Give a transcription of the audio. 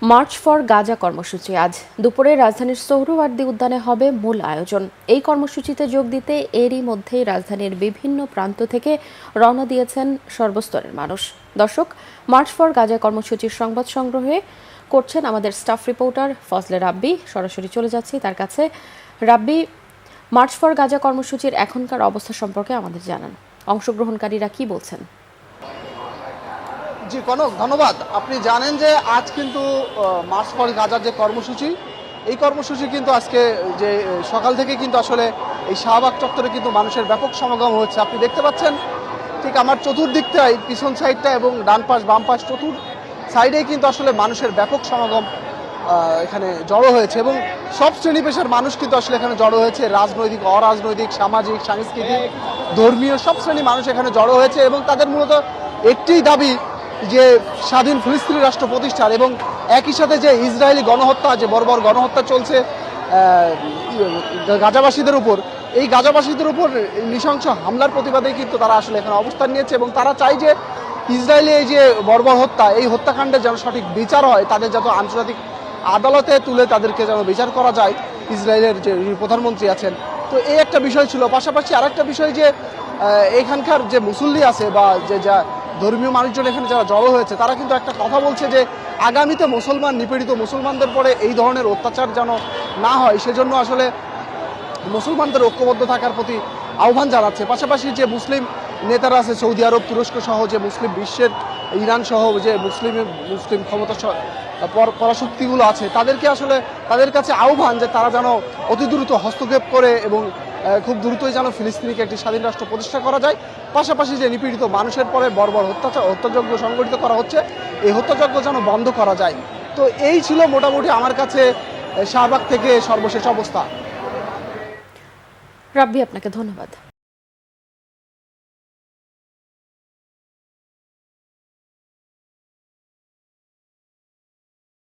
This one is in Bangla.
মার্চ ফর গাজা কর্মসূচি আজ দুপুরে রাজধানীর সোহরাওয়ার্দী উদ্যানে হবে মূল আয়োজন। এই কর্মসূচিতে যোগ দিতে এরই মধ্যেই রাজধানীর বিভিন্ন প্রান্ত থেকে রওনা দিয়েছেন সর্বস্তরের মানুষ। দর্শক, মার্চ ফর গাজা কর্মসূচির সংবাদ সংগ্রহে করছেন আমাদের স্টাফ রিপোর্টার ফজলে রাব্বি। সরাসরি চলে যাচ্ছি তার কাছে। রাব্বি, মার্চ ফর গাজা কর্মসূচির এখনকার অবস্থা সম্পর্কে আমাদের জানান। অংশগ্রহণকারীরা কি বলছেন? জি কনক, ধন্যবাদ। আপনি জানেন যে আজ কিন্তু মার্চ ফর গাজার যে কর্মসূচি, এই কর্মসূচি কিন্তু আজকে যে সকাল থেকে কিন্তু আসলে এই শাহবাগ চত্বরে কিন্তু মানুষের ব্যাপক সমাগম হচ্ছে। আপনি দেখতে পাচ্ছেন ঠিক আমার চতুর্দিকটাই, পিছন সাইডটা এবং ডান পাশ বাম পাশ সাইডেই কিন্তু আসলে মানুষের ব্যাপক সমাগম এখানে জড়ো হয়েছে এবং সব শ্রেণী পেশার মানুষ কিন্তু আসলে এখানে জড়ো হয়েছে। রাজনৈতিক, অরাজনৈতিক, সামাজিক, সাংস্কৃতিক, ধর্মীয় সব শ্রেণীর মানুষ এখানে জড়ো হয়েছে এবং তাদের মূলত একটিই দাবি যে স্বাধীন ফিলিস্তিনি রাষ্ট্র প্রতিষ্ঠার এবং একই সাথে যে ইসরায়েলি গণহত্যা, যে বর্বর গণহত্যা চলছে গাজাবাসীদের উপর, এই গাজাবাসীদের উপর নৃশংস হামলার প্রতিবাদেই কিন্তু তারা আসলে এখানে অবস্থান নিয়েছে এবং তারা চায় যে ইসরায়েলি এই যে বর্বর হত্যা, এই হত্যাকাণ্ডের যেন সঠিক বিচার হয়, তাদের যত আন্তর্জাতিক আদালতে তুলে তাদেরকে যেন বিচার করা যায়। ইসরায়েলের যে প্রধানমন্ত্রী আছেন, তো এই একটা বিষয় ছিল। পাশাপাশি আরেকটা বিষয় যে এখানকার যে মুসল্লি আছে বা যে যা ধর্মীয় মানুষজন এখানে যারা জড়ো হয়েছে, তারা কিন্তু একটা কথা বলছে যে আগামীতে মুসলমান, নিপীড়িত মুসলমানদের পরে এই ধরনের অত্যাচার যেন না হয়, সেজন্য আসলে মুসলমানদের ঐক্যবদ্ধ থাকার প্রতি আহ্বান জানাচ্ছে। পাশাপাশি যে মুসলিম নেতারা আছে সৌদি আরব, তুরস্ক সহ যে মুসলিম বিশ্বের, ইরান সহ যে মুসলিম ক্ষমতা পরাশক্তিগুলো আছে, তাদেরকে আসলে তাদের কাছে আহ্বান যে তারা যেন অতি দ্রুত হস্তক্ষেপ করে এবং খুব দ্রুতই যেন ফিলিস্তিনিকে একটি স্বাধীন রাষ্ট্র প্রতিষ্ঠা করা যায়। পাশাপাশি যে নিপীড়িত মানুষের পরে বর্বর হত্যাযজ্ঞ সংগঠিত করা হচ্ছে, এই হত্যাযজ্ঞ যেন বন্ধ করা যায়। তো এই ছিল মোটামুটি আমার কাছে শাহবাগ থেকে সর্বশেষ অবস্থা। রাব্বি, আপনাকে ধন্যবাদ।